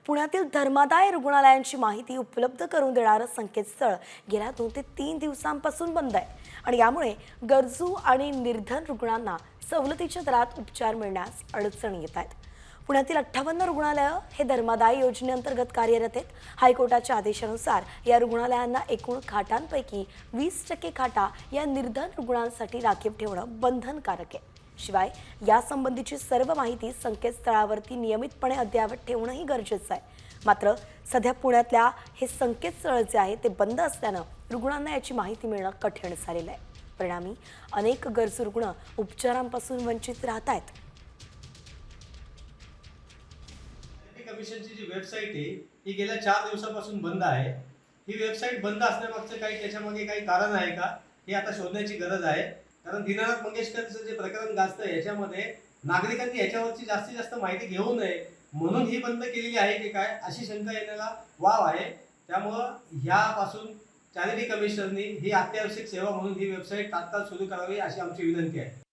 पुण्यातील धर्मादाय रुग्णालयांची माहिती उपलब्ध करून देणारं संकेतस्थळ गेल्या 2 ते 3 दिवसांपासून बंद आहे आणि यामुळे गरजू आणि निर्धन रुग्णांना सवलतीच्या दरात उपचार मिळण्यास अडचणी येत आहेत। पुण्यातील 58 रुग्णालयं हे धर्मादाय योजनेअंतर्गत कार्यरत आहेत। हायकोर्टाच्या आदेशानुसार या रुग्णालयांना एकूण खाटांपैकी 20% खाटा या निर्धन रुग्णांसाठी राखीव ठेवणं बंधनकारक आहे। शिवाय यासंबंधीची सर्व माहिती संकेतस्थळावरती नियमितपणे अद्ययावत ठेवणंही गरजेचं आहे। मात्र सध्या पुण्यातल्या हे संकेतस्थळ जे आहे ते बंद असल्यानं रुग्णांना याची माहिती मिळणं कठीण झालेलं आहे। परिणामी अनेक गरजू रुग्ण उपचारांपासून वंचित राहत आहेत। कमिशनची जी वेबसाईट आहे ही गेल्या 4 दिवसापासून बंद आहे। ही वेबसाईट बंद असण्यामागचं त्याच्यामागे काही कारण आहे का हे आता शोधण्याची गरज आहे। कारण दीनानाथ मंगेशकरचं जे प्रकरण गाजतं याच्यामध्ये नागरिकांनी याच्यावरची जास्तीत जास्त माहिती घेऊ नये म्हणून ही बंद केलेली आहे की काय अशी शंका येण्याला वाव आहे। त्यामुळं ह्यापासून चॅरिटी कमिशनरनी ही अत्यावश्यक सेवा म्हणून ही वेबसाईट तात्काळ सुरू करावी अशी आमची विनंती आहे।